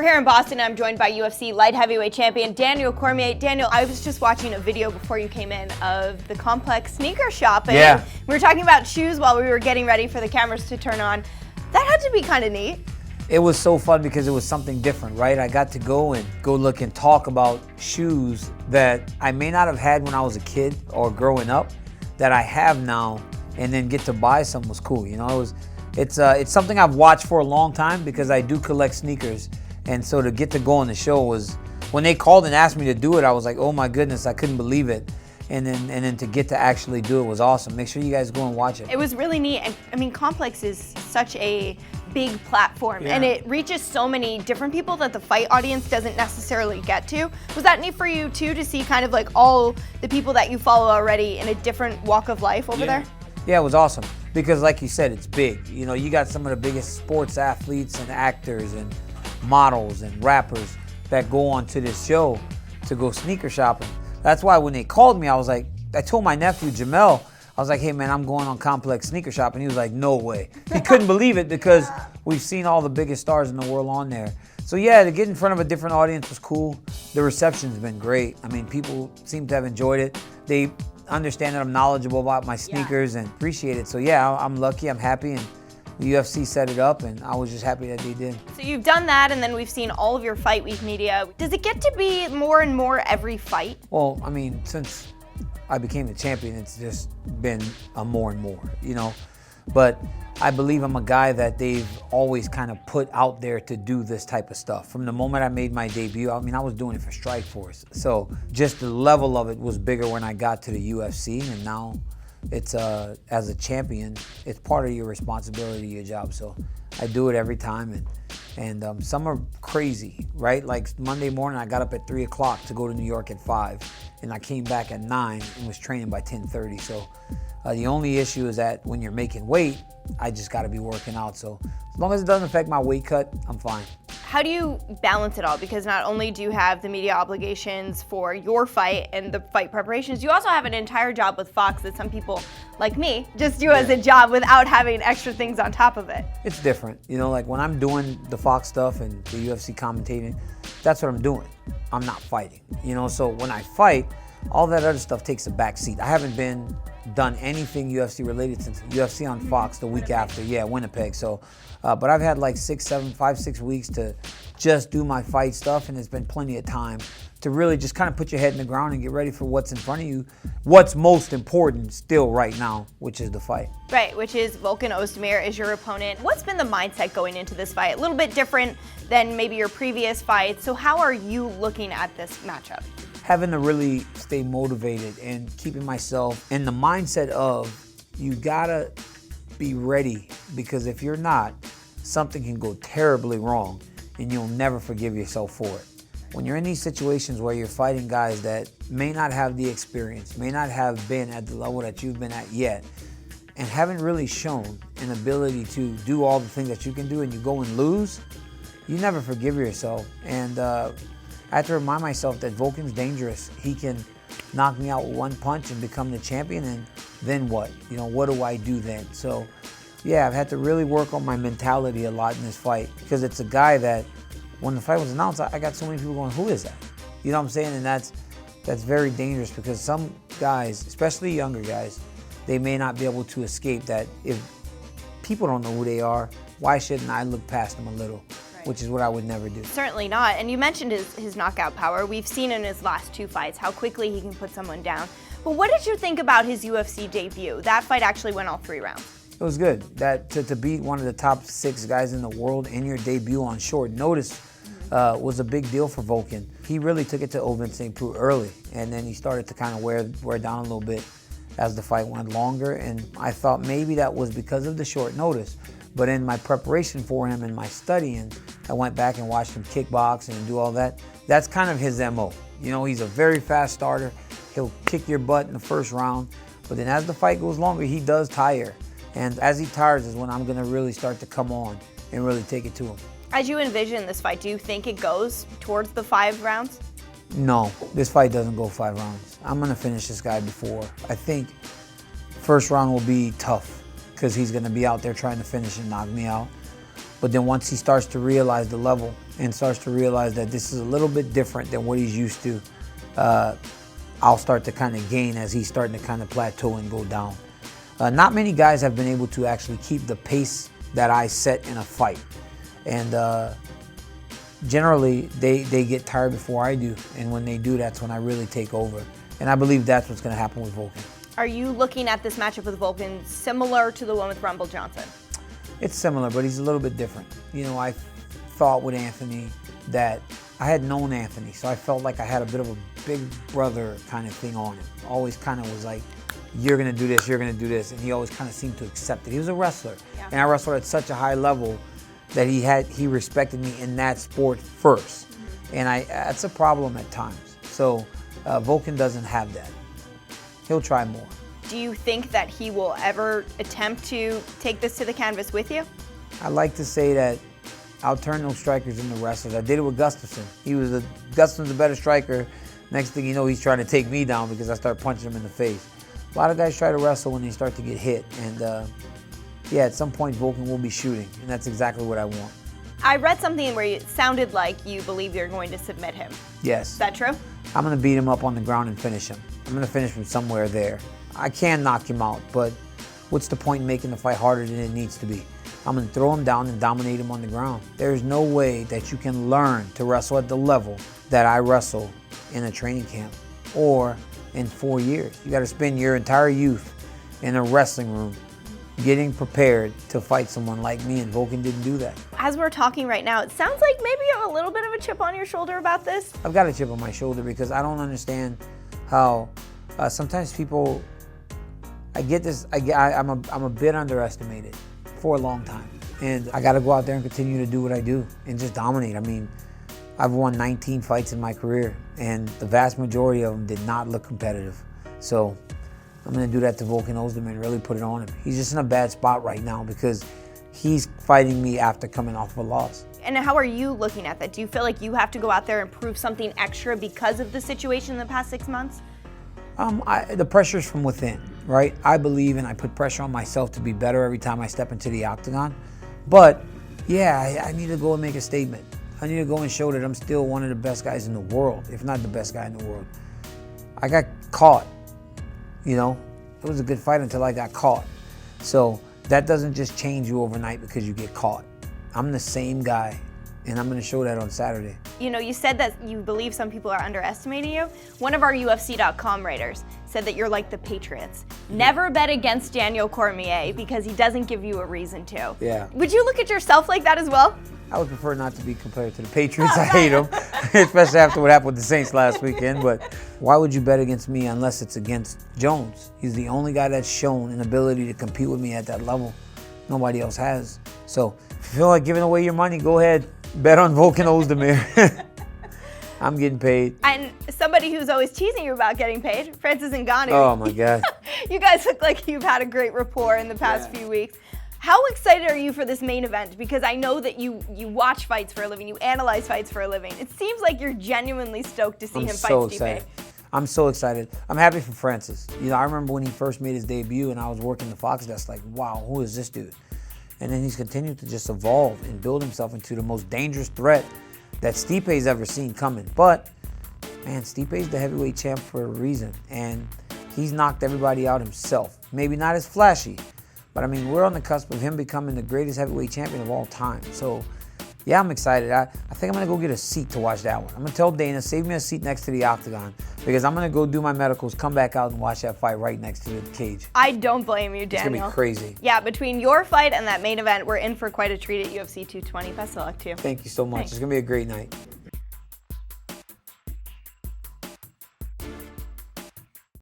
We're here in Boston, and I'm joined by UFC light heavyweight champion Daniel Cormier. Daniel, I was just watching a video before you came in of the Complex sneaker shop, and we were talking about shoes while we were getting ready for the cameras to turn on. That had to be kind of neat. It was so fun because it was something different, right? I got to go look and talk about shoes that I may not have had when I was a kid or growing up that I have now, and then get to buy some was cool. You know, it's something I've watched for a long time because I do collect sneakers. And so to get to go on the show was, when they called and asked me to do it, I was like, oh my goodness, I couldn't believe it. And then to get to actually do it was awesome. Make sure you guys go and watch it. It was really neat. And I mean, Complex is such a big platform, and it reaches so many different people that the fight audience doesn't necessarily get to. Was that neat for you too, to see kind of like all the people that you follow already in a different walk of life over there? Yeah, it was awesome because like you said, it's big. You know, you got some of the biggest sports athletes and actors and models and rappers that go on to this show to go sneaker shopping. That's why when they called me, I told my nephew Jamel, I was like, hey man, I'm going on Complex sneaker shopping. He was like, no way. He couldn't believe it because we've seen all the biggest stars in the world on there. So yeah, to get in front of a different audience was cool. The reception's been great. I mean, people seem to have enjoyed it. They understand that I'm knowledgeable about my sneakers and appreciate it. So yeah, I'm lucky, I'm happy, and the UFC set it up, and I was just happy that they did. So you've done that, and then we've seen all of your Fight Week media. Does it get to be more and more every fight? Well, I mean, since I became the champion, it's just been a more and more, you know? But I believe I'm a guy that they've always kind of put out there to do this type of stuff. From the moment I made my debut, I mean, I was doing it for Strikeforce. So just the level of it was bigger when I got to the UFC, and now it's as a champion, it's part of your responsibility, your job. So I do it every time, and some are crazy, right? Like Monday morning, I got up at 3 o'clock to go to New York at 5, and I came back at 9 and was training by 10:30. So the only issue is that when you're making weight, I just got to be working out. So as long as it doesn't affect my weight cut, I'm fine. How do you balance it all? Because not only do you have the media obligations for your fight and the fight preparations, you also have an entire job with Fox that some people like me just do as a job without having extra things on top of it. It's different. You know, like when I'm doing the Fox stuff and the UFC commentating, that's what I'm doing. I'm not fighting, you know? So when I fight, all that other stuff takes a back seat. I haven't done anything UFC related since UFC on Fox the week after. Yeah, Winnipeg. So, but I've had like 5, 6 weeks to just do my fight stuff, and it's been plenty of time to really just kind of put your head in the ground and get ready for what's in front of you. What's most important still right now, which is the fight. Right, which is Volkan Oezdemir is your opponent. What's been the mindset going into this fight? A little bit different than maybe your previous fights. So how are you looking at this matchup? Having to really stay motivated and keeping myself in the mindset of you gotta be ready, because if you're not, something can go terribly wrong and you'll never forgive yourself for it. When you're in these situations where you're fighting guys that may not have the experience, may not have been at the level that you've been at yet, and haven't really shown an ability to do all the things that you can do, and you go and lose, you never forgive yourself. And I have to remind myself that Volkan's dangerous. He can knock me out with one punch and become the champion, and then what? You know, what do I do then? So, yeah, I've had to really work on my mentality a lot in this fight, because it's a guy that, when the fight was announced, I got so many people going, who is that? You know what I'm saying? And that's very dangerous, because some guys, especially younger guys, they may not be able to escape that. If people don't know who they are, why shouldn't I look past them a little? Which is what I would never do. Certainly not. And you mentioned his knockout power. We've seen in his last 2 fights how quickly he can put someone down. But what did you think about his UFC debut? That fight actually went all 3 rounds. It was good. That to beat one of the top 6 guys in the world in your debut on short notice was a big deal for Volkan. He really took it to Ovince St. Preux early, and then he started to kind of wear down a little bit as the fight went longer. And I thought maybe that was because of the short notice. But in my preparation for him and my studying, I went back and watched him kickbox and do all that. That's kind of his MO. You know, he's a very fast starter. He'll kick your butt in the first round. But then as the fight goes longer, he does tire. And as he tires is when I'm going to really start to come on and really take it to him. As you envision this fight, do you think it goes towards the 5 rounds? No, this fight doesn't go 5 rounds. I'm going to finish this guy before. I think first round will be tough, because he's going to be out there trying to finish and knock me out. But then once he starts to realize the level and starts to realize that this is a little bit different than what he's used to, I'll start to kind of gain as he's starting to kind of plateau and go down. Not many guys have been able to actually keep the pace that I set in a fight. And generally, they get tired before I do. And when they do, that's when I really take over. And I believe that's what's going to happen with Volkan. Are you looking at this matchup with Volkan similar to the one with Rumble Johnson? It's similar, but he's a little bit different. You know, I thought with Anthony that I had known Anthony, so I felt like I had a bit of a big brother kind of thing on him. Always kind of was like, you're going to do this, you're going to do this. And he always kind of seemed to accept it. He was a wrestler. Yeah. And I wrestled at such a high level that he respected me in that sport first. Mm-hmm. And that's a problem at times. So Volkan doesn't have that. He'll try more. Do you think that he will ever attempt to take this to the canvas with you? I like to say that I'll turn those strikers into wrestlers. I did it with Gustafsson. Gustafsson's a better striker. Next thing you know, he's trying to take me down because I start punching him in the face. A lot of guys try to wrestle when they start to get hit. And yeah, at some point, Volkan will be shooting. And that's exactly what I want. I read something where it sounded like you believe you're going to submit him. Yes. Is that true? I'm going to beat him up on the ground and finish him. I'm going to finish him somewhere there. I can knock him out, but what's the point in making the fight harder than it needs to be? I'm going to throw him down and dominate him on the ground. There's no way that you can learn to wrestle at the level that I wrestle in a training camp or in 4 years. You got to spend your entire youth in a wrestling room getting prepared to fight someone like me, and Volkan didn't do that. As we're talking right now, it sounds like maybe you have a little bit of a chip on your shoulder about this. I've got a chip on my shoulder because I don't understand how sometimes people, I get this, I'm a bit underestimated for a long time. And I got to go out there and continue to do what I do and just dominate. I mean, I've won 19 fights in my career, and the vast majority of them did not look competitive. So I'm going to do that to Volkan Oezdemir and really put it on him. He's just in a bad spot right now because he's fighting me after coming off of a loss. And how are you looking at that? Do you feel like you have to go out there and prove something extra because of the situation in the past 6 months? The pressure's from within, right? I believe and I put pressure on myself to be better every time I step into the octagon. But yeah, I need to go and make a statement. I need to go and show that I'm still one of the best guys in the world, if not the best guy in the world. I got caught, you know? It was a good fight until I got caught. So that doesn't just change you overnight because you get caught. I'm the same guy, and I'm going to show that on Saturday. You know, you said that you believe some people are underestimating you. One of our UFC.com writers said that you're like the Patriots. Never bet against Daniel Cormier because he doesn't give you a reason to. Yeah. Would you look at yourself like that as well? I would prefer not to be compared to the Patriots. I hate them, especially after what happened with the Saints last weekend. But why would you bet against me unless it's against Jones? He's the only guy that's shown an ability to compete with me at that level. Nobody else has. So if you feel like giving away your money, go ahead. Bet on Volkan Oezdemir. I'm getting paid. And somebody who's always teasing you about getting paid, Francis Ngannou. Oh my God. You guys look like you've had a great rapport in the past few weeks. How excited are you for this main event? Because I know that you watch fights for a living, you analyze fights for a living. It seems like you're genuinely stoked to see him fight Stipe. I'm so excited. I'm happy for Francis. You know, I remember when he first made his debut and I was working the Fox desk like, wow, who is this dude? And then he's continued to just evolve and build himself into the most dangerous threat that Stipe's ever seen coming. But, man, Stipe's the heavyweight champ for a reason. And he's knocked everybody out himself. Maybe not as flashy, but I mean, we're on the cusp of him becoming the greatest heavyweight champion of all time. So, yeah, I'm excited. I think I'm going to go get a seat to watch that one. I'm going to tell Dana, save me a seat next to the octagon because I'm going to go do my medicals, come back out and watch that fight right next to the cage. I don't blame you, Daniel. It's going to be crazy. Yeah, between your fight and that main event, we're in for quite a treat at UFC 220. Best of luck to you. Thank you so much. Thanks. It's going to be a great night.